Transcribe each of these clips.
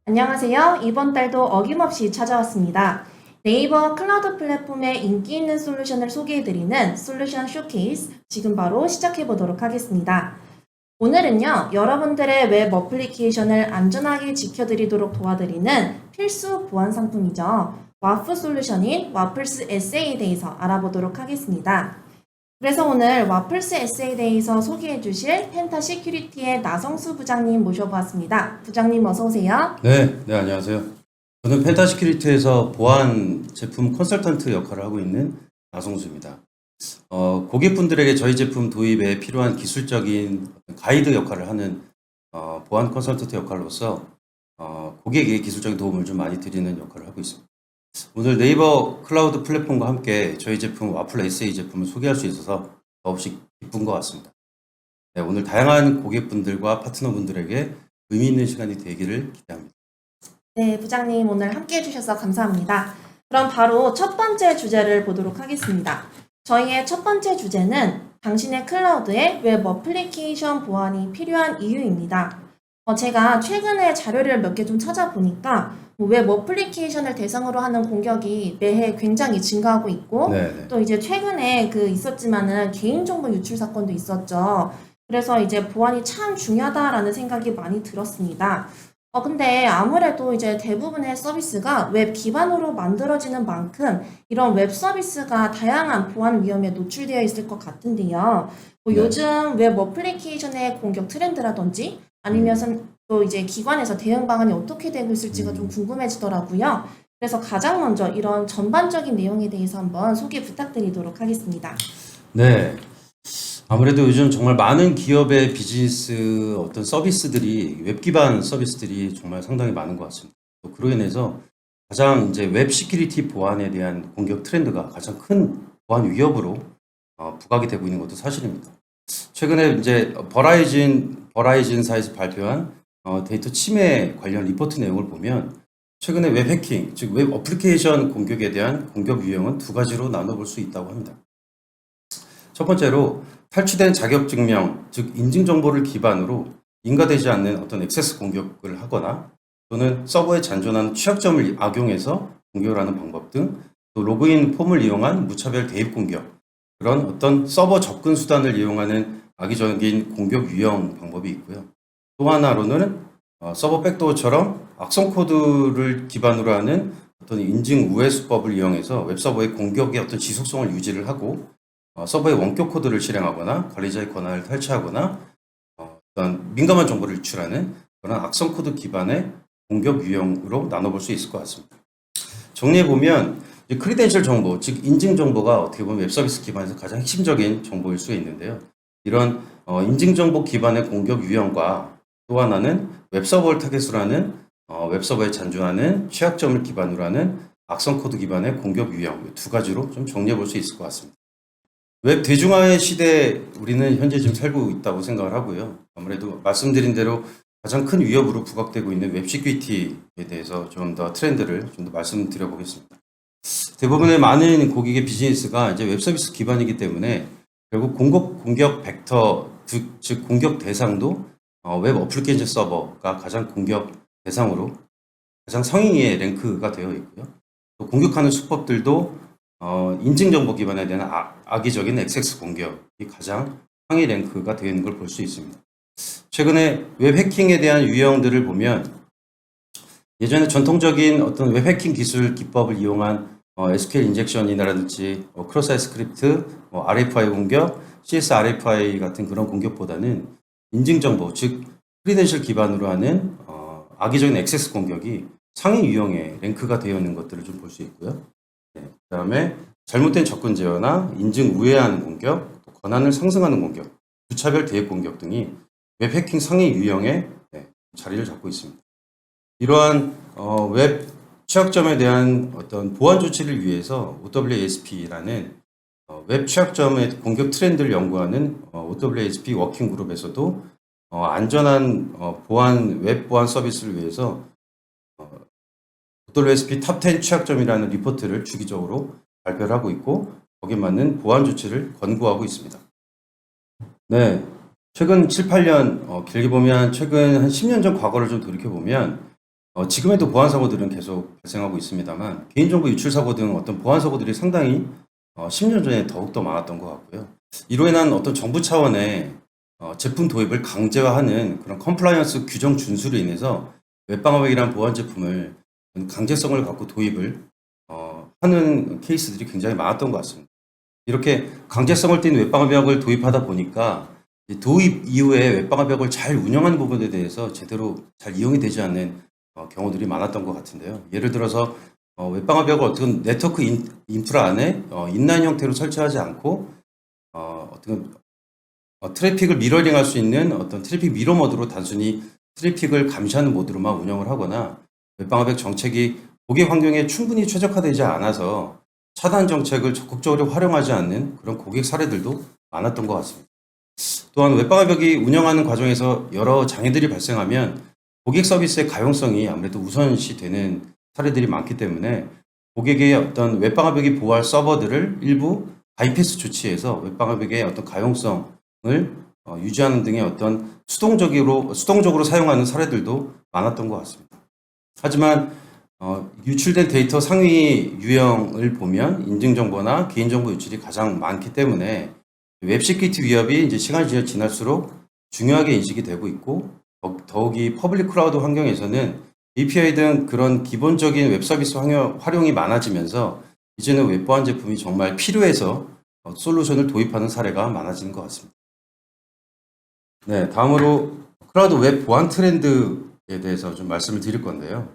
안녕하세요. 이번 달도 어김없이 찾아왔습니다. 네이버 클라우드 플랫폼의 인기 있는 솔루션을 소개해드리는 솔루션 쇼케이스 지금 바로 시작해보도록 하겠습니다. 오늘은요, 여러분들의 웹 어플리케이션을 안전하게 지켜드리도록 도와드리는 필수 보안 상품이죠. 와프 솔루션인 와플스 SA에 대해서 알아보도록 하겠습니다. 그래서 오늘 와플스 SA에 대해서 소개해 주실 펜타 시큐리티의 나성수 부장님 모셔보았습니다. 부장님 어서 오세요. 네, 안녕하세요. 저는 펜타 시큐리티에서 보안 제품 컨설턴트 역할을 하고 있는 나성수입니다. 고객분들에게 저희 제품 도입에 필요한 기술적인 가이드 역할을 하는 보안 컨설턴트 역할로서 고객에게 기술적인 도움을 좀 많이 드리는 역할을 하고 있습니다. 오늘 네이버 클라우드 플랫폼과 함께 저희 제품 와플 SA 제품을 소개할 수 있어서 더없이 기쁜 것 같습니다. 네, 오늘 다양한 고객분들과 파트너분들에게 의미 있는 시간이 되기를 기대합니다. 네, 부장님 오늘 함께 해주셔서 감사합니다. 그럼 바로 첫 번째 주제를 보도록 하겠습니다. 저희의 첫 번째 주제는 당신의 클라우드에 웹 어플리케이션 보안이 필요한 이유입니다. 제가 최근에 자료를 몇 개 좀 찾아보니까 웹 어플리케이션을 대상으로 하는 공격이 매해 굉장히 증가하고 있고 네네. 또 이제 최근에 있었지만은 개인정보 유출 사건도 있었죠. 그래서 이제 보안이 참 중요하다라는 생각이 많이 들었습니다. 근데 아무래도 이제 대부분의 서비스가 웹 기반으로 만들어지는 만큼 이런 웹 서비스가 다양한 보안 위험에 노출되어 있을 것 같은데요. 네. 요즘 웹 어플리케이션의 공격 트렌드라든지 아니면 또 이제 기관에서 대응 방안이 어떻게 되고 있을지가 좀 궁금해지더라고요. 그래서 가장 먼저 이런 전반적인 내용에 대해서 한번 소개 부탁드리도록 하겠습니다. 네. 아무래도 요즘 정말 많은 기업의 비즈니스 어떤 서비스들이 웹 기반 서비스들이 정말 상당히 많은 것 같습니다. 또 그로 인해서 가장 이제 웹 시큐리티 보안에 대한 공격 트렌드가 가장 큰 보안 위협으로 부각이 되고 있는 것도 사실입니다. 최근에 이제 버라이즌사에서 발표한 데이터 침해 관련 리포트 내용을 보면 최근에 웹 해킹, 즉 웹 어플리케이션 공격에 대한 공격 유형은 두 가지로 나눠볼 수 있다고 합니다. 첫 번째로 탈취된 자격증명, 즉 인증정보를 기반으로 인가되지 않는 어떤 액세스 공격을 하거나 또는 서버에 잔존하는 취약점을 악용해서 공격을 하는 방법 등 또 로그인 폼을 이용한 무차별 개입 공격, 그런 어떤 서버 접근 수단을 이용하는 악의적인 공격 유형 방법이 있고요. 또 하나로는 서버 백도어처럼 악성 코드를 기반으로 하는 어떤 인증 우회 수법을 이용해서 웹서버의 공격의 어떤 지속성을 유지를 하고 서버의 원격 코드를 실행하거나 관리자의 권한을 탈취하거나 어떤 민감한 정보를 유출하는 그런 악성 코드 기반의 공격 유형으로 나눠볼 수 있을 것 같습니다. 정리해보면 크리덴셜 정보, 즉 인증 정보가 어떻게 보면 웹서비스 기반에서 가장 핵심적인 정보일 수 있는데요. 이런 인증 정보 기반의 공격 유형과 또 하나는 웹서버를 타겟으로 하는 웹서버에 잔존하는 취약점을 기반으로 하는 악성 코드 기반의 공격 유형, 두 가지로 좀 정리해볼 수 있을 것 같습니다. 웹 대중화의 시대에 우리는 현재 지금 살고 있다고 생각을 하고요. 아무래도 말씀드린 대로 가장 큰 위협으로 부각되고 있는 웹 시큐리티에 대해서 좀 더 트렌드를 좀 더 말씀드려 보겠습니다. 대부분의 많은 고객의 비즈니스가 이제 웹 서비스 기반이기 때문에 결국 공격 벡터, 즉 공격 대상도 웹 어플리케이션 서버가 가장 공격 대상으로 가장 상위에 랭크가 되어 있고요. 또 공격하는 수법들도 인증정보 기반에 대한 악의적인 액세스 공격이 가장 상위 랭크가 되어 있는 걸 볼 수 있습니다. 최근에 웹 해킹에 대한 유형들을 보면 예전에 전통적인 어떤 웹 해킹 기술 기법을 이용한 SQL 인젝션이라든지 크로스 스크립트, RFI 공격, CS RFI 같은 그런 공격보다는 인증정보, 즉 크리덴셜 기반으로 하는 악의적인 액세스 공격이 상위 유형의 랭크가 되어 있는 것들을 좀 볼 수 있고요. 네, 그 다음에 잘못된 접근 제어나 인증 우회하는 공격, 또 권한을 상승하는 공격, 무차별 대입 공격 등이 웹 해킹 상위 유형의 자리를 잡고 있습니다. 이러한 웹 취약점에 대한 어떤 보안 조치를 위해서 OWASP라는 웹 취약점의 공격 트렌드를 연구하는 OWASP 워킹 그룹에서도 안전한 웹 보안 서비스를 위해서 OWASP 탑 10 취약점이라는 리포트를 주기적으로 발표를 하고 있고 거기에 맞는 보안 조치를 권고하고 있습니다. 네, 최근 7, 8년 길게 보면 최근 한 10년 전 과거를 좀 돌이켜 보면 지금에도 보안 사고들은 계속 발생하고 있습니다만 개인정보 유출 사고 등 어떤 보안 사고들이 상당히 10년 전에 더욱더 많았던 것 같고요. 이로 인한 어떤 정부 차원의 제품 도입을 강제화하는 그런 컴플라이언스 규정 준수로 인해서 웹방어벽이란 보안 제품을 강제성을 갖고 도입을 하는 케이스들이 굉장히 많았던 것 같습니다. 이렇게 강제성을 띈 웹방어벽을 도입하다 보니까 도입 이후에 웹방어벽을 잘 운영하는 부분에 대해서 제대로 잘 이용이 되지 않는 경우들이 많았던 것 같은데요. 예를 들어서 웹방어벽을 어떤 네트워크 인프라 안에 인라인 형태로 설치하지 않고 어떤 트래픽을 미러링할 수 있는 어떤 트래픽 미러 모드로 단순히 트래픽을 감시하는 모드로만 운영을 하거나 웹방어벽 정책이 고객 환경에 충분히 최적화되지 않아서 차단 정책을 적극적으로 활용하지 않는 그런 고객 사례들도 많았던 것 같습니다. 또한 웹방어벽이 운영하는 과정에서 여러 장애들이 발생하면 고객 서비스의 가용성이 아무래도 우선시 되는 사례들이 많기 때문에 고객의 어떤 웹방어벽이 보호할 서버들을 일부 바이패스 조치해서 웹방어벽의 어떤 가용성을 유지하는 등의 어떤 수동적으로 사용하는 사례들도 많았던 것 같습니다. 하지만 유출된 데이터 상위 유형을 보면 인증정보나 개인정보 유출이 가장 많기 때문에 웹 시큐리티 위협이 이제 시간이 지날수록 중요하게 인식이 되고 있고 더욱이 퍼블릭 클라우드 환경에서는 API 등 그런 기본적인 웹 서비스 활용이 많아지면서 이제는 웹 보안 제품이 정말 필요해서 솔루션을 도입하는 사례가 많아지는 것 같습니다. 네, 다음으로 클라우드 웹 보안 트렌드에 대해서 좀 말씀을 드릴 건데요.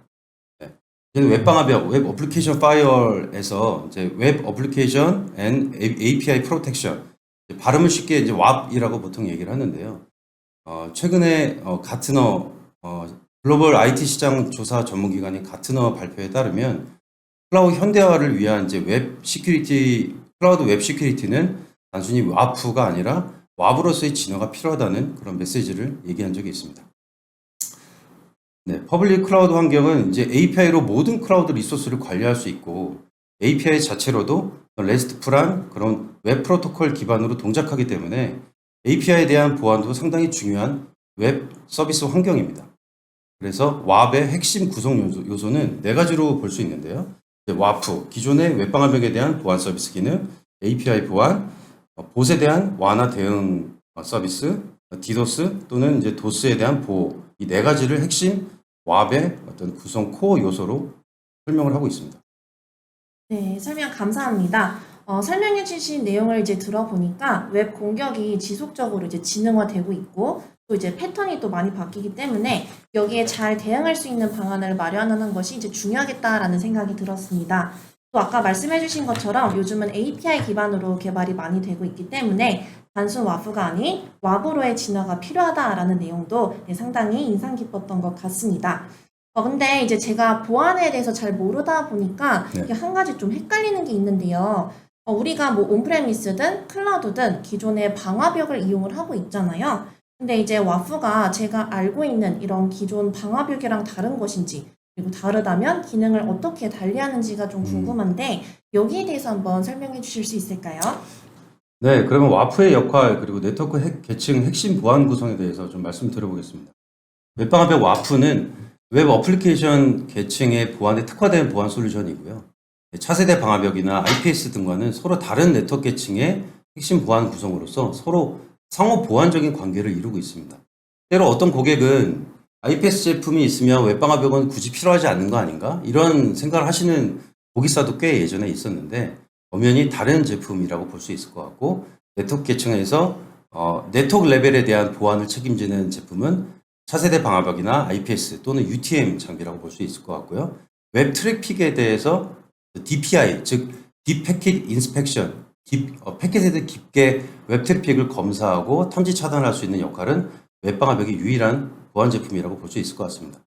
이제는 웹방어벽, 웹 어플리케이션 파이어월에서 이제 웹 어플리케이션 앤 API 프로텍션, 발음을 쉽게 이제 WAP이라고 보통 얘기를 하는데요. 최근에 가트너 글로벌 IT 시장 조사 전문기관인 가트너 발표에 따르면 클라우드 현대화를 위한 이제 클라우드 웹 시큐리티는 단순히 WAF가 아니라 WAF으로서의 진화가 필요하다는 그런 메시지를 얘기한 적이 있습니다. 네, 퍼블릭 클라우드 환경은 이제 API로 모든 클라우드 리소스를 관리할 수 있고 API 자체로도 RESTful한 그런 웹 프로토콜 기반으로 동작하기 때문에 API에 대한 보안도 상당히 중요한 웹 서비스 환경입니다. 그래서 WAF의 핵심 구성 요소는 네 가지로 볼 수 있는데요. WAF, 기존의 웹방어벽에 대한 보안 서비스 기능, API 보안, 봇에 대한 완화 대응 서비스, 디도스 또는 이제 도스에 대한 보호, 이 네 가지를 핵심 WAF의 어떤 구성 코어 요소로 설명을 하고 있습니다. 네, 설명 감사합니다. 설명해 주신 내용을 이제 들어보니까 웹 공격이 지속적으로 이제 진흥화되고 있고 또 이제 패턴이 또 많이 바뀌기 때문에 여기에 잘 대응할 수 있는 방안을 마련하는 것이 이제 중요하겠다라는 생각이 들었습니다. 또 아까 말씀해 주신 것처럼 요즘은 API 기반으로 개발이 많이 되고 있기 때문에 단순 WAF가 아닌 WAF로의 진화가 필요하다라는 내용도 상당히 인상 깊었던 것 같습니다. 근데 이제 제가 보안에 대해서 잘 모르다 보니까 네. 이게 한 가지 좀 헷갈리는 게 있는데요. 우리가 뭐 온프레미스든 클라우드든 기존의 방화벽을 이용을 하고 있잖아요. 근데 이제 와프가 제가 알고 있는 이런 기존 방화벽이랑 다른 것인지, 그리고 다르다면 기능을 어떻게 달리하는지가 좀 궁금한데 여기에 대해서 한번 설명해 주실 수 있을까요? 네, 그러면 와프의 역할 그리고 네트워크 계층 핵심 보안 구성에 대해서 좀 말씀드려보겠습니다. 웹방어벽 와프는 웹 어플리케이션 계층의 보안에 특화된 보안 솔루션이고요. 차세대 방화벽이나 IPS 등과는 서로 다른 네트워크 계층의 핵심 보안 구성으로서 서로 상호 보완적인 관계를 이루고 있습니다. 때로 어떤 고객은 IPS 제품이 있으면 웹방화벽은 굳이 필요하지 않는 거 아닌가? 이런 생각을 하시는 고객사도 꽤 예전에 있었는데 엄연히 다른 제품이라고 볼 수 있을 것 같고 네트워크 계층에서 네트워크 레벨에 대한 보안을 책임지는 제품은 차세대 방화벽이나 IPS 또는 UTM 장비라고 볼 수 있을 것 같고요. 웹 트래픽에 대해서 DPI, 즉 Deep Packet Inspection, 패킷에 대해 깊게 웹 트래픽을 검사하고 탐지 차단할 수 있는 역할은 웹방화벽의 유일한 보안 제품이라고 볼 수 있을 것 같습니다.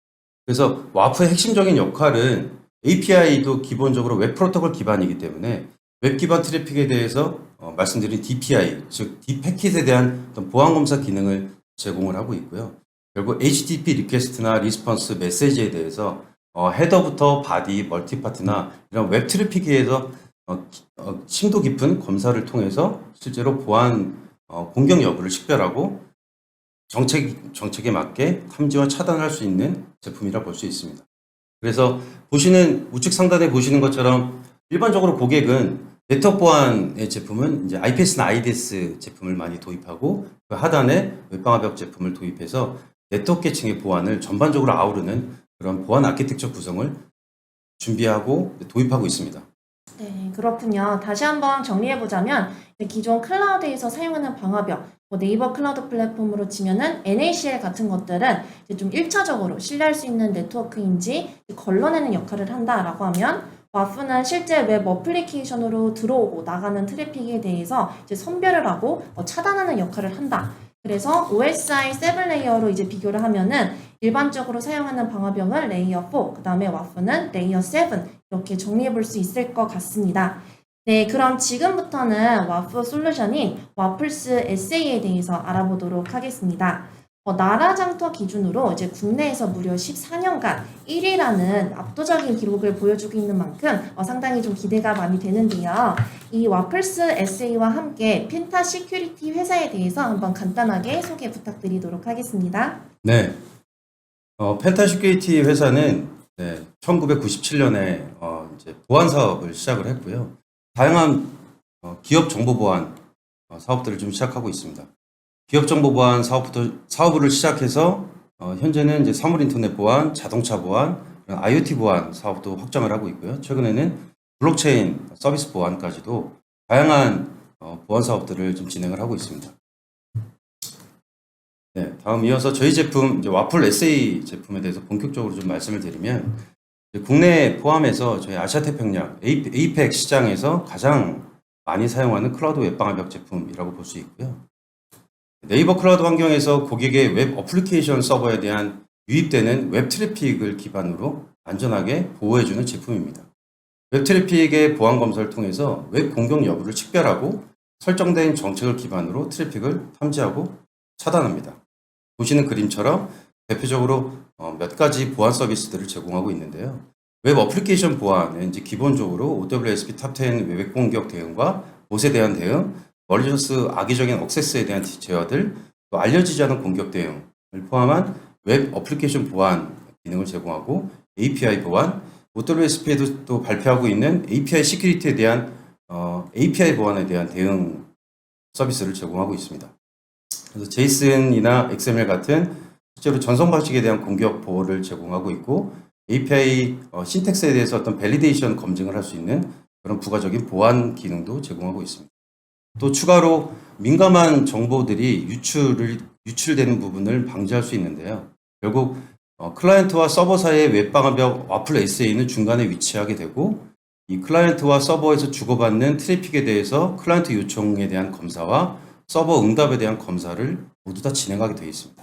그래서 와프의 핵심적인 역할은 API도 기본적으로 웹 프로토콜 기반이기 때문에 웹 기반 트래픽에 대해서 말씀드린 DPI, 즉 Deep Packet에 대한 어떤 보안 검사 기능을 제공을 하고 있고요. 결국 HTTP 리퀘스트나 리스폰스 메시지에 대해서 헤더부터 바디, 멀티파트나 이런 웹 트래픽에 대해서 심도 깊은 검사를 통해서 실제로 보안 공격 여부를 식별하고 정책에 맞게 탐지와 차단할 수 있는 제품이라 볼 수 있습니다. 그래서 우측 상단에 보시는 것처럼 일반적으로 고객은 네트워크 보안의 제품은 이제 IPS나 IDS 제품을 많이 도입하고 그 하단에 웹방화벽 제품을 도입해서 네트워크 계층의 보안을 전반적으로 아우르는 그런 보안 아키텍처 구성을 준비하고 도입하고 있습니다. 네, 그렇군요. 다시 한번 정리해보자면 기존 클라우드에서 사용하는 방화벽, 네이버 클라우드 플랫폼으로 치면은 NACL 같은 것들은 이제 좀 1차적으로 신뢰할 수 있는 네트워크인지 걸러내는 역할을 한다라고 하면 와프는 실제 웹 어플리케이션으로 들어오고 나가는 트래픽에 대해서 이제 선별을 하고 차단하는 역할을 한다. 그래서 OSI 7 레이어로 이제 비교를 하면은 일반적으로 사용하는 방화벽은 레이어 4, 그 다음에 와프는 레이어 7 이렇게 정리해 볼 수 있을 것 같습니다. 네, 그럼 지금부터는 와프 솔루션인 와플스 SA에 대해서 알아보도록 하겠습니다. 나라장터 기준으로 이제 국내에서 무려 14년간 1위라는 압도적인 기록을 보여주고 있는 만큼 상당히 좀 기대가 많이 되는데요. 이 와플스 SA와 함께 펜타 시큐리티 회사에 대해서 한번 간단하게 소개 부탁드리도록 하겠습니다. 네, 펜타 시큐리티 회사는 1997년에 이제 보안 사업을 시작을 했고요. 다양한 기업 정보 보안 사업들을 좀 시작하고 있습니다. 기업 정보 보안 사업을 시작해서 현재는 이제 사물 인터넷 보안, 자동차 보안, IoT 보안 사업도 확장을 하고 있고요. 최근에는 블록체인 서비스 보안까지도 다양한 보안 사업들을 좀 진행을 하고 있습니다. 네, 다음 이어서 저희 제품 이제 와플 SA 제품에 대해서 본격적으로 좀 말씀을 드리면 국내 포함해서 저희 아시아 태평양 APEC 시장에서 가장 많이 사용하는 클라우드 웹방화벽 제품이라고 볼 수 있고요. 네이버 클라우드 환경에서 고객의 웹 어플리케이션 서버에 대한 유입되는 웹 트래픽을 기반으로 안전하게 보호해주는 제품입니다. 웹 트래픽의 보안 검사를 통해서 웹 공격 여부를 식별하고 설정된 정책을 기반으로 트래픽을 탐지하고 차단합니다. 보시는 그림처럼 대표적으로 몇 가지 보안 서비스들을 제공하고 있는데요. 웹 어플리케이션 보안은 이제 기본적으로 OWASP 탑10 웹 공격 대응과 봇에 대한 대응, 멀리서스 악의적인 액세스에 대한 제어들, 또 알려지지 않은 공격 대응을 포함한 웹 어플리케이션 보안 기능을 제공하고 API 보안, OWASP에도 또 발표하고 있는 API 시큐리티에 대한 API 보안에 대한 대응 서비스를 제공하고 있습니다. 그래서 제이슨이나 XML 같은 실제로 전송 방식에 대한 공격 보호를 제공하고 있고 API 신텍스에 대해서 어떤 밸리데이션 검증을 할 수 있는 그런 부가적인 보안 기능도 제공하고 있습니다. 또 추가로 민감한 정보들이 유출되는 부분을 방지할 수 있는데요. 결국 클라이언트와 서버 사이의 웹방화벽 와플 SA는 중간에 위치하게 되고 이 클라이언트와 서버에서 주고받는 트래픽에 대해서 클라이언트 요청에 대한 검사와 서버 응답에 대한 검사를 모두 다 진행하게 되어 있습니다.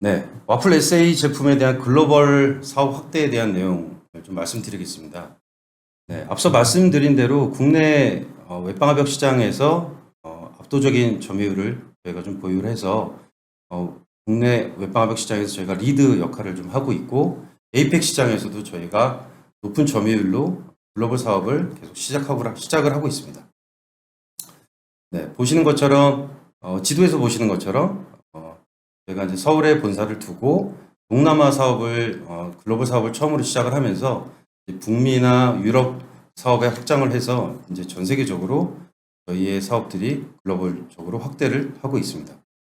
네, 와플 SA 제품에 대한 글로벌 사업 확대에 대한 내용을 좀 말씀드리겠습니다. 네, 앞서 말씀드린 대로 국내 웹방화벽 시장에서 압도적인 점유율을 저희가 좀 보유를 해서 국내 웹방화벽 시장에서 저희가 리드 역할을 좀 하고 있고 APEC 시장에서도 저희가 높은 점유율로 글로벌 사업을 계속 시작을 하고 있습니다. 네, 보시는 것처럼 지도에서 보시는 것처럼 저희가 이제 서울에 본사를 두고 동남아 사업을 글로벌 사업을 처음으로 시작을 하면서 북미나 유럽 사업에 확장을 해서 이제 전 세계적으로 저희의 사업들이 글로벌적으로 확대를 하고 있습니다.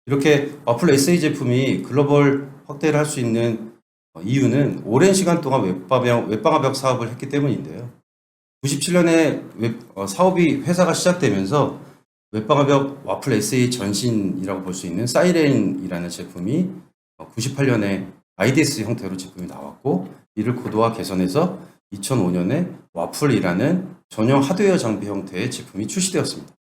이렇게 와플 SA 제품이 글로벌 확대를 할 수 있는 이유는 오랜 시간 동안 웹방화벽 사업을 했기 때문인데요. 97년에 사업이 회사가 시작되면서 웹방화벽 와플 SA 전신이라고 볼 수 있는 사이렌이라는 제품이 98년에 IDS 형태로 제품이 나왔고 이를 고도화 개선해서 2005년에 와플이라는 전용 하드웨어 장비 형태의 제품이 출시되었습니다.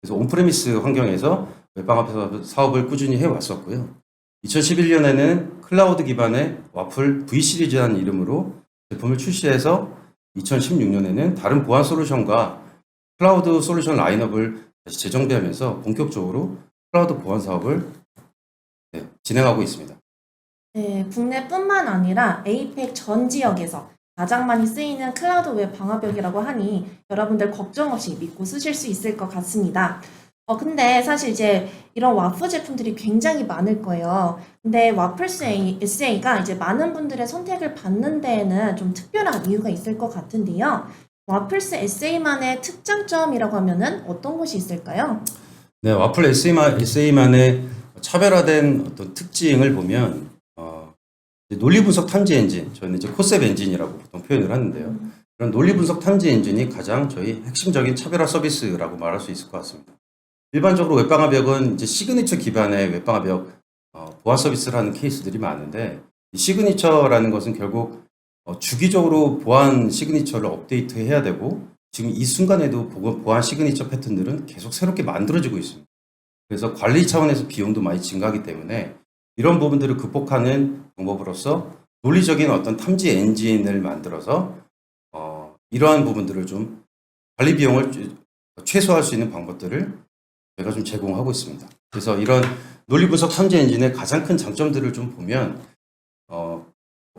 그래서 온프레미스 환경에서 웹방화벽 사업을 꾸준히 해왔었고요. 2011년에는 클라우드 기반의 와플 V 시리즈라는 이름으로 제품을 출시해서 2016년에는 다른 보안 솔루션과 클라우드 솔루션 라인업을 다시 재정비하면서 본격적으로 클라우드 보안 사업을 진행하고 있습니다. 네, 국내뿐만 아니라 APEC 전 지역에서 가장 많이 쓰이는 클라우드 웹 방화벽이라고 하니 여러분들 걱정 없이 믿고 쓰실 수 있을 것 같습니다. 근데 사실 이제 이런 와프 제품들이 굉장히 많을 거예요. 근데 와플스 SA가 이제 많은 분들의 선택을 받는 데에는 좀 특별한 이유가 있을 것 같은데요. 와플스 SA만의 특장점이라고 하면은 어떤 것이 있을까요? 네, 와플 SA만의 차별화된 어떤 특징을 보면 이제 논리 분석 탐지 엔진, 저희는 이제 코셉 엔진이라고 보통 표현을 하는데요. 그런 논리 분석 탐지 엔진이 가장 저희 핵심적인 차별화 서비스라고 말할 수 있을 것 같습니다. 일반적으로 웹방화벽은 이제 시그니처 기반의 웹방화벽 보안 서비스를 하는 케이스들이 많은데, 이 시그니처라는 것은 결국 주기적으로 보안 시그니처를 업데이트해야 되고, 지금 이 순간에도 보안 시그니처 패턴들은 계속 새롭게 만들어지고 있습니다. 그래서 관리 차원에서 비용도 많이 증가하기 때문에 이런 부분들을 극복하는 방법으로서 논리적인 어떤 탐지 엔진을 만들어서 이러한 부분들을 좀 관리 비용을 최소화할 수 있는 방법들을 저희가 좀 제공하고 있습니다. 그래서 이런 논리 분석 탐지 엔진의 가장 큰 장점들을 좀 보면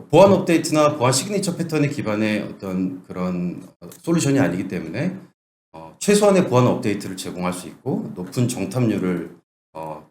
보안 업데이트나 보안 시그니처 패턴에 기반의 어떤 그런 솔루션이 아니기 때문에 최소한의 보안 업데이트를 제공할 수 있고 높은 정탐률을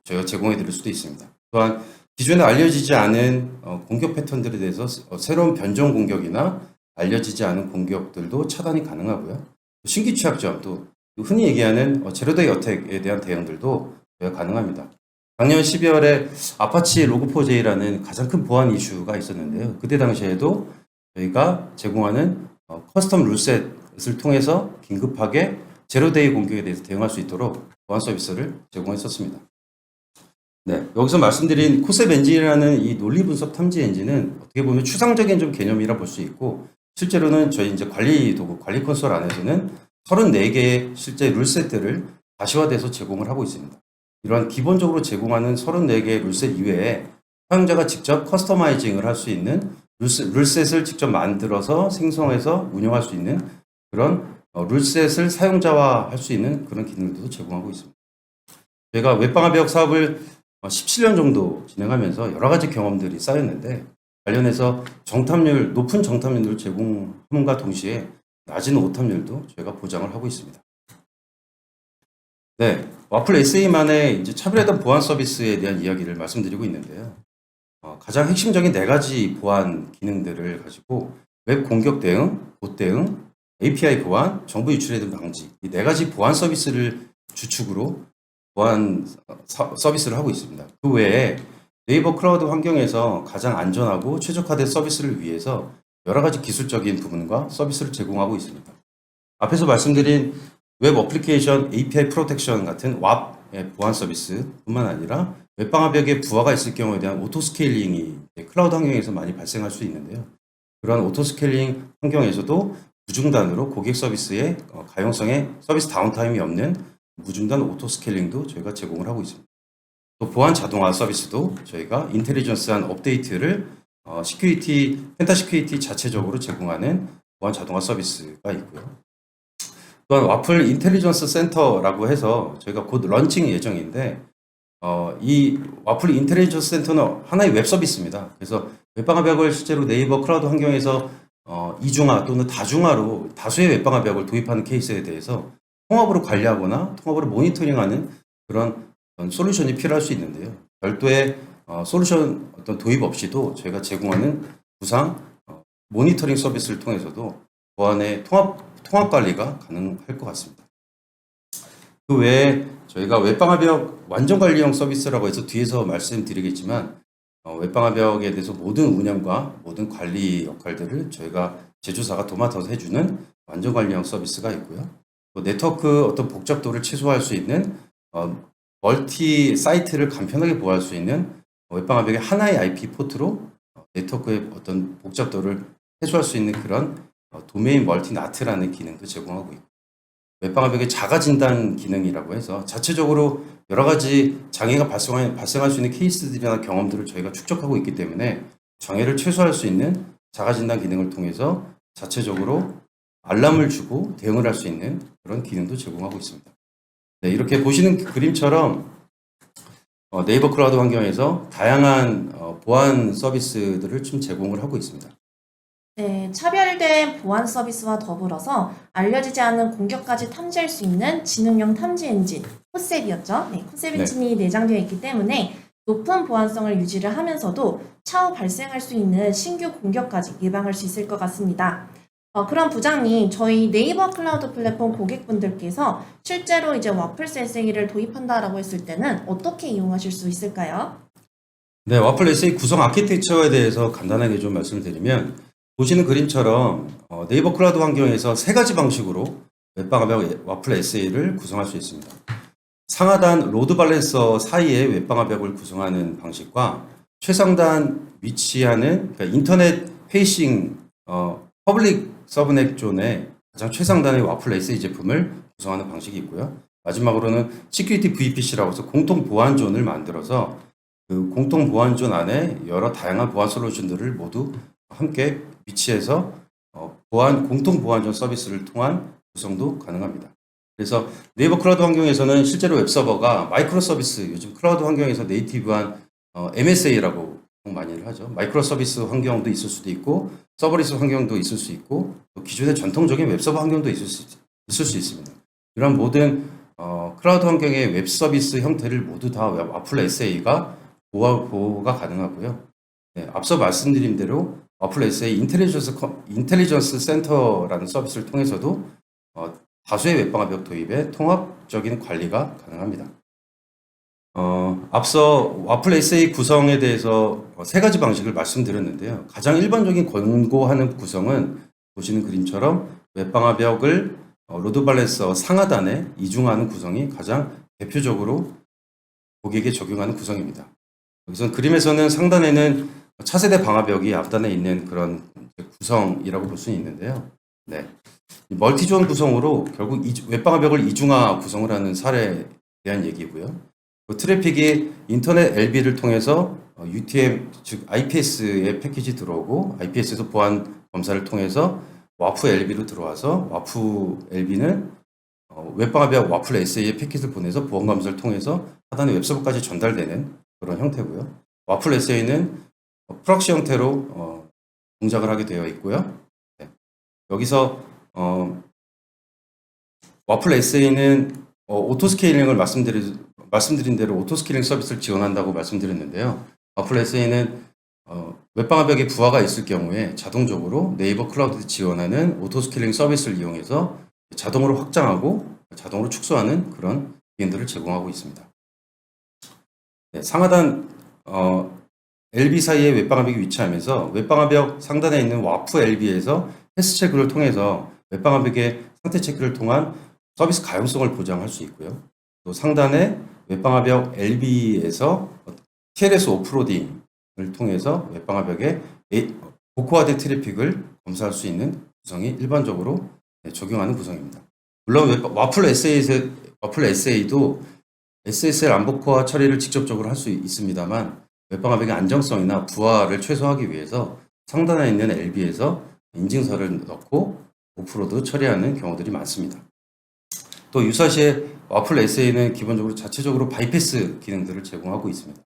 저희가 제공해 드릴 수도 있습니다. 또한 기존에 알려지지 않은 공격 패턴들에 대해서 새로운 변종 공격이나 알려지지 않은 공격들도 차단이 가능하고요. 신규 취약점, 또 흔히 얘기하는 제로데이 어택에 대한 대응들도 저희가 가능합니다. 작년 12월에 아파치 로그4j라는 가장 큰 보안 이슈가 있었는데요. 그때 당시에도 저희가 제공하는 커스텀 룰셋을 통해서 긴급하게 제로데이 공격에 대해서 대응할 수 있도록 보안 서비스를 제공했었습니다. 네, 여기서 말씀드린 코셉 엔진이라는 이 논리 분석 탐지 엔진은 어떻게 보면 추상적인 좀 개념이라 볼 수 있고, 실제로는 저희 이제 관리 도구, 관리 콘솔 안에서는 34개의 실제 룰셋들을 가시화돼서 제공을 하고 있습니다. 이러한 기본적으로 제공하는 34개의 룰셋 이외에 사용자가 직접 커스터마이징을 할 수 있는 룰셋을 직접 만들어서 생성해서 운영할 수 있는 그런 룰셋을 사용자화할 수 있는 그런 기능들도 제공하고 있습니다. 제가 웹방화벽 사업을 17년 정도 진행하면서 여러 가지 경험들이 쌓였는데, 관련해서 높은 정탐률을 제공함과 동시에 낮은 오탐률도 저희가 보장을 하고 있습니다. 네, 와플 SA만의 이제 차별화된 보안 서비스에 대한 이야기를 말씀드리고 있는데요. 가장 핵심적인 4가지 보안 기능들을 가지고 웹 공격 대응, 봇 대응, API 보안, 정보 유출에 대한 방지, 이 4가지 보안 서비스를 주축으로 보안 서비스를 하고 있습니다. 그 외에 네이버 클라우드 환경에서 가장 안전하고 최적화된 서비스를 위해서 여러 가지 기술적인 부분과 서비스를 제공하고 있습니다. 앞에서 말씀드린 웹 어플리케이션 API 프로텍션 같은 WAP의 보안 서비스뿐만 아니라 웹방화벽에 부하가 있을 경우에 대한 오토 스케일링이 클라우드 환경에서 많이 발생할 수 있는데요. 그러한 오토 스케일링 환경에서도 무중단으로 고객 서비스의 가용성에 서비스 다운타임이 없는 무중단 오토 스케일링도 저희가 제공을 하고 있습니다. 또 보안 자동화 서비스도 저희가 인텔리전스한 업데이트를 펜타 시큐리티 자체적으로 제공하는 보안 자동화 서비스가 있고요. 또한 와플 인텔리전스 센터라고 해서 저희가 곧 런칭 예정인데, 이 와플 인텔리전스 센터는 하나의 웹 서비스입니다. 그래서 웹방화벽을 실제로 네이버 클라우드 환경에서 이중화 또는 다중화로 다수의 웹방화벽을 도입하는 케이스에 대해서 통합으로 관리하거나 통합으로 모니터링하는 그런 솔루션이 필요할 수 있는데요. 별도의 솔루션 어떤 도입 없이도 저희가 제공하는 부상 모니터링 서비스를 통해서도 보안의 통합 관리가 가능할 것 같습니다. 그 외에 저희가 웹방화벽 완전 관리형 서비스라고 해서 뒤에서 말씀드리겠지만, 웹방화벽에 대해서 모든 운영과 모든 관리 역할들을 저희가 제조사가 도맡아서 해주는 완전 관리형 서비스가 있고요. 또 네트워크 어떤 복잡도를 최소화할 수 있는 멀티 사이트를 간편하게 보호할 수 있는 웹방화벽의 하나의 IP 포트로 네트워크의 어떤 복잡도를 해소할 수 있는 그런 도메인 멀티 나트라는 기능도 제공하고 있고, 웹방화벽의 자가 진단 기능이라고 해서 자체적으로 여러 가지 장애가 발생할 수 있는 케이스들이나 경험들을 저희가 축적하고 있기 때문에 장애를 최소화할 수 있는 자가 진단 기능을 통해서 자체적으로 알람을 주고 대응을 할 수 있는 그런 기능도 제공하고 있습니다. 네, 이렇게 보시는 그림처럼 네이버 클라우드 환경에서 다양한 보안 서비스들을 좀 제공을 하고 있습니다. 네, 차별된 보안 서비스와 더불어서 알려지지 않은 공격까지 탐지할 수 있는 지능형 탐지 엔진, 코셉이었죠. 네, 코셉 네. 엔진이 내장되어 있기 때문에 높은 보안성을 유지를 하면서도 차후 발생할 수 있는 신규 공격까지 예방할 수 있을 것 같습니다. 그럼 부장님, 저희 네이버 클라우드 플랫폼 고객분들께서 실제로 이제 와플스 SA를 도입한다라고 했을 때는 어떻게 이용하실 수 있을까요? 네, 와플 SA 구성 아키텍처에 대해서 간단하게 좀 말씀을 드리면 보시는 그림처럼 네이버 클라우드 환경에서 세 가지 방식으로 웹방화벽 와플 SA를 구성할 수 있습니다. 상하단 로드 밸런서 사이에 웹방화벽을 구성하는 방식과 최상단 위치하는 그러니까 인터넷 페이싱 퍼블릭 서브넷 존의 가장 최상단의 와플 SA 제품을 구성하는 방식이 있고요. 마지막으로는 시큐리티 VPC라고 해서 공통 보안 존을 만들어서 그 공통 보안 존 안에 여러 다양한 보안 솔루션들을 모두 함께 위치해서 공통 보안 존 서비스를 통한 구성도 가능합니다. 그래서 네이버 클라우드 환경에서는 실제로 웹서버가 마이크로 서비스, 요즘 클라우드 환경에서 네이티브한 MSA라고 많이들 하죠. 마이크로 서비스 환경도 있을 수도 있고 서버리스 환경도 있을 수 있고 또 기존의 전통적인 웹서버 환경도 있을 수 있습니다. 이런 모든 클라우드 환경의 웹 서비스 형태를 모두 다 와플 SA가 보호가 가능하고요. 네, 앞서 말씀드린 대로 와플 SA 인텔리전스 센터라는 서비스를 통해서도 다수의 웹방화벽 도입에 통합적인 관리가 가능합니다. 앞서 와플 SA 구성에 대해서 세 가지 방식을 말씀드렸는데요. 가장 일반적인 권고하는 구성은 보시는 그림처럼 웹방화벽을 로드 밸런서 상하단에 이중하는 구성이 가장 대표적으로 고객에 적용하는 구성입니다. 여기서 그림에서는 상단에는 차세대 방화벽이 앞단에 있는 그런 구성이라고 볼 수 있는데요. 네. 멀티존 구성으로 결국 웹방화벽을 이중화 구성을 하는 사례에 대한 얘기고요. 그 트래픽이 인터넷 LB를 통해서 UTM 즉 IPS의 패키지 들어오고 IPS에서 보안 검사를 통해서 와프 LB로 들어와서 와프 LB는 웹방화벽 와플 SA의 패킷을 보내서 보안 검사를 통해서 하단의 웹서버까지 전달되는 그런 형태고요. 와플 SA는 프록시 형태로 동작을 하게 되어 있고요. 네. 여기서 와플 SA는 오토 스케일링을 말씀드린 대로 오토 스케일링 서비스를 지원한다고 말씀드렸는데요. 와플 SA는 웹방화벽에 부하가 있을 경우에 자동적으로 네이버 클라우드 지원하는 오토 스케일링 서비스를 이용해서 자동으로 확장하고 자동으로 축소하는 그런 기능들을 제공하고 있습니다. 네, 상하단 LB 사이에 웹방화벽이 위치하면서 웹방화벽 상단에 있는 와프 LB에서 패스 체크를 통해서 웹방화벽의 상태 체크를 통한 서비스 가용성을 보장할 수 있고요. 또 상단에 웹방화벽 LB에서 TLS 오프로딩을 통해서 웹방화벽의 고코화된 트래픽을 검사할 수 있는 구성이 일반적으로 적용하는 구성입니다. 물론 와플 SA도 SSL 안보코어 처리를 직접적으로 할 수 있습니다만 웹방화벽의 안정성이나 부하를 최소화하기 위해서 상단에 있는 LB에서 인증서를 넣고 오프로드 처리하는 경우들이 많습니다. 또 유사시에 와플 SA는 기본적으로 자체적으로 바이패스 기능들을 제공하고 있습니다.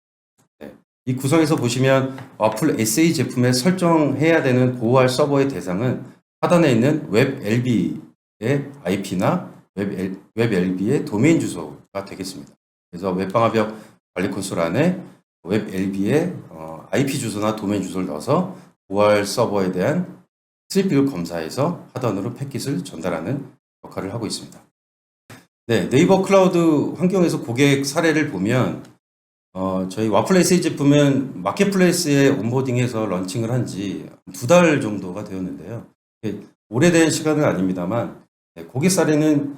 네. 이 구성에서 보시면 와플 SA 제품에 설정해야 되는 보호할 서버의 대상은 하단에 있는 웹 LB의 IP나 웹 LB의 도메인 주소가 되겠습니다. 그래서 웹방화벽 관리 콘솔 안에 웹 LB의 IP 주소나 도메인 주소를 넣어서 보호할 서버에 대한 트래픽을 검사해서 하단으로 패킷을 전달하는 역할을 하고 있습니다. 네, 네이버 클라우드 환경에서 고객 사례를 보면 저희 와플 SA 제품은 마켓플레이스에 온보딩해서 런칭을 한 지 2달 정도가 되었는데요. 오래된 시간은 아닙니다만 고객 사례는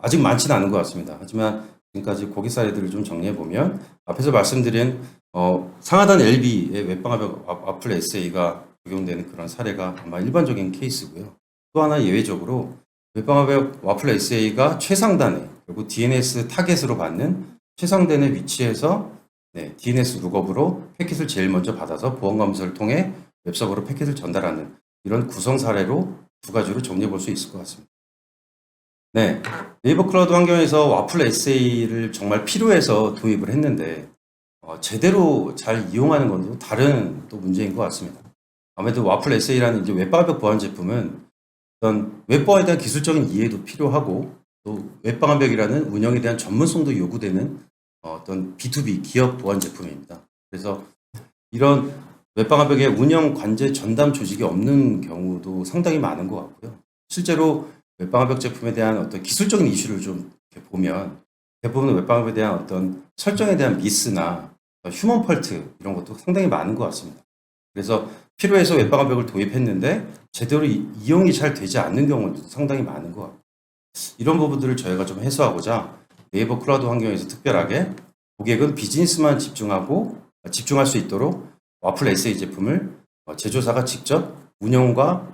아직 많지는 않은 것 같습니다. 하지만 지금까지 고객 사례들을 좀 정리해 보면 앞에서 말씀드린 상하단 LB의 웹방화벽 와플 SA가 적용되는 그런 사례가 아마 일반적인 케이스고요. 또 하나 예외적으로 웹방화벽 와플 SA가 최상단에 결국 DNS 타겟으로 받는 최상단에 위치해서 DNS 룩업으로 패킷을 제일 먼저 받아서 보안 검사를 통해 웹서버로 패킷을 전달하는 이런 구성 사례로 두 가지로 정리해 볼 수 있을 것 같습니다. 네, 네이버 클라우드 환경에서 와플 SA를 정말 필요해서 도입을 했는데 제대로 잘 이용하는 건 또 다른 또 문제인 것 같습니다. 아무래도 와플 SA라는 이제 웹방화벽 보안 제품은 어떤 웹보안에 대한 기술적인 이해도 필요하고 또 웹방화벽이라는 운영에 대한 전문성도 요구되는 어떤 B2B 기업 보안 제품입니다. 그래서 이런 웹방화벽의 운영 관제 전담 조직이 없는 경우도 상당히 많은 것 같고요. 실제로 웹방화벽 제품에 대한 어떤 기술적인 이슈를 좀 이렇게 보면 대부분 웹방화벽에 대한 어떤 설정에 대한 미스나 휴먼 펄트 이런 것도 상당히 많은 것 같습니다. 그래서 필요해서 웹방화벽을 도입했는데 제대로 이용이 잘 되지 않는 경우도 상당히 많은 것 같아요. 이런 부분들을 저희가 좀 해소하고자 네이버 클라우드 환경에서 특별하게 고객은 비즈니스만 집중할 수 있도록 와플 SA 제품을 제조사가 직접 운영과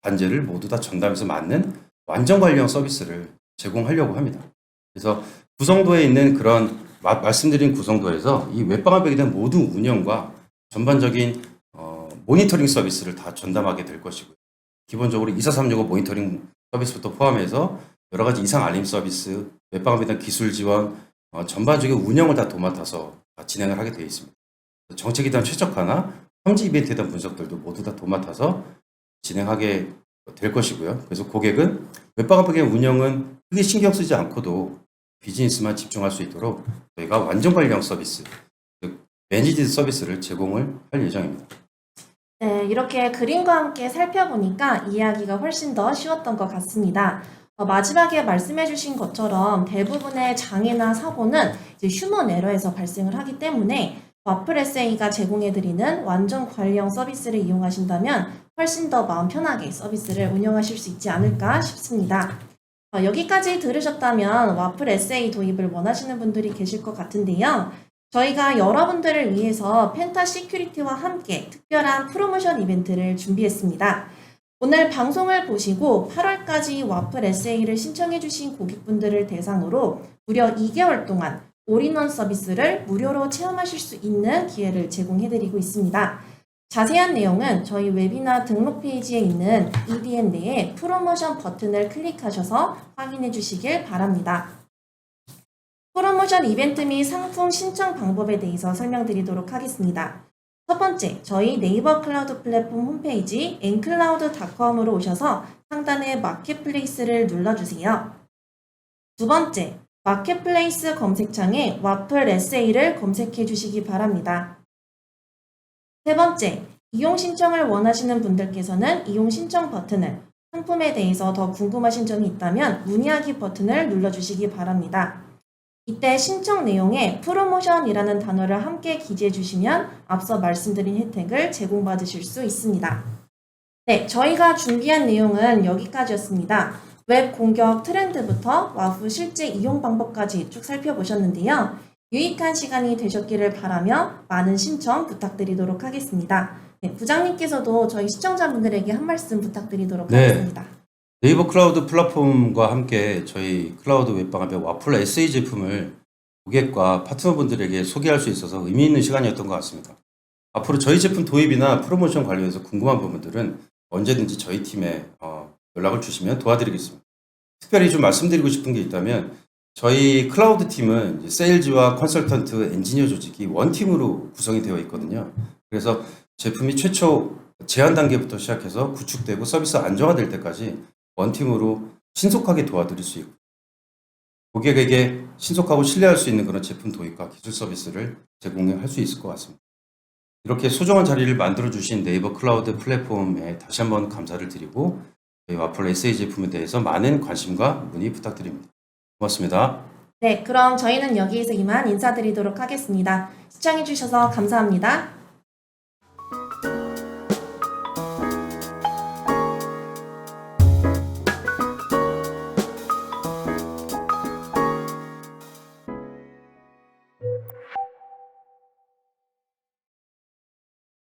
관제를 모두 다 전담해서 맡는 완전 관리형 서비스를 제공하려고 합니다. 그래서 구성도에 있는 그런 말씀드린 구성도에서 이 웹방화벽에 대한 모든 운영과 전반적인 모니터링 서비스를 다 전담하게 될 것이고요. 기본적으로 24365 모니터링 서비스부터 포함해서 여러 가지 이상 알림 서비스, 웹방화벽에 대한 기술 지원, 전반적인 운영을 다 도맡아서 진행을 하게 되어 있습니다. 정책에 대한 최적화나 현지 이벤트에 대한 분석들도 모두 다 도맡아서 진행하게 될 것이고요. 그래서 고객은 웹방화벽의 운영은 크게 신경 쓰지 않고도 비즈니스만 집중할 수 있도록 저희가 완전 관리형 서비스, 즉 매니지드 서비스를 제공을 할 예정입니다. 네, 이렇게 그림과 함께 살펴보니까 이해하기가 훨씬 더 쉬웠던 것 같습니다. 마지막에 말씀해주신 것처럼 대부분의 장애나 사고는 이제 휴먼 에러에서 발생을 하기 때문에 와플 SA가 제공해드리는 완전 관리형 서비스를 이용하신다면 훨씬 더 마음 편하게 서비스를 운영하실 수 있지 않을까 싶습니다. 여기까지 들으셨다면 와플 SA 도입을 원하시는 분들이 계실 것 같은데요. 저희가 여러분들을 위해서 펜타 시큐리티와 함께 특별한 프로모션 이벤트를 준비했습니다. 오늘 방송을 보시고 8월까지 와플 SA를 신청해주신 고객분들을 대상으로 무려 2개월 동안 올인원 서비스를 무료로 체험하실 수 있는 기회를 제공해드리고 있습니다. 자세한 내용은 저희 웨비나 등록 페이지에 있는 EDN 내에 프로모션 버튼을 클릭하셔서 확인해 주시길 바랍니다. 프로모션 이벤트 및 상품 신청 방법에 대해서 설명드리도록 하겠습니다. 첫 번째, 저희 네이버 클라우드 플랫폼 홈페이지 ncloud.com으로 오셔서 상단의 마켓플레이스를 눌러주세요. 두 번째, 마켓플레이스 검색창에 와플 SA를 검색해 주시기 바랍니다. 세 번째, 이용 신청을 원하시는 분들께서는 이용 신청 버튼을, 상품에 대해서 더 궁금하신 점이 있다면 문의하기 버튼을 눌러주시기 바랍니다. 이때 신청 내용에 프로모션이라는 단어를 함께 기재해 주시면 앞서 말씀드린 혜택을 제공받으실 수 있습니다. 네, 저희가 준비한 내용은 여기까지였습니다. 웹 공격 트렌드부터 와플 실제 이용 방법까지 쭉 살펴보셨는데요. 유익한 시간이 되셨기를 바라며 많은 신청 부탁드리도록 하겠습니다. 네, 부장님께서도 저희 시청자분들에게 한 말씀 부탁드리도록 하겠습니다. 네이버 클라우드 플랫폼과 함께 저희 클라우드 웹방화벽 와플 SA 제품을 고객과 파트너분들에게 소개할 수 있어서 의미 있는 시간이었던 것 같습니다. 앞으로 저희 제품 도입이나 프로모션 관련해서 궁금한 부분들은 언제든지 저희 팀에 연락을 주시면 도와드리겠습니다. 특별히 좀 말씀드리고 싶은 게 있다면 저희 클라우드 팀은 이제 세일즈와 컨설턴트, 엔지니어 조직이 원팀으로 구성이 되어 있거든요. 그래서 제품이 최초 제안 단계부터 시작해서 구축되고 서비스 안정화될 때까지 원팀으로 신속하게 도와드릴 수 있고 고객에게 신속하고 신뢰할 수 있는 그런 제품 도입과 기술 서비스를 제공할 수 있을 것 같습니다. 이렇게 소중한 자리를 만들어주신 네이버 클라우드 플랫폼에 다시 한번 감사를 드리고 저희 와플 SA 제품에 대해서 많은 관심과 문의 부탁드립니다. 고맙습니다. 네, 그럼 저희는 여기에서 이만 인사드리도록 하겠습니다. 시청해주셔서 감사합니다.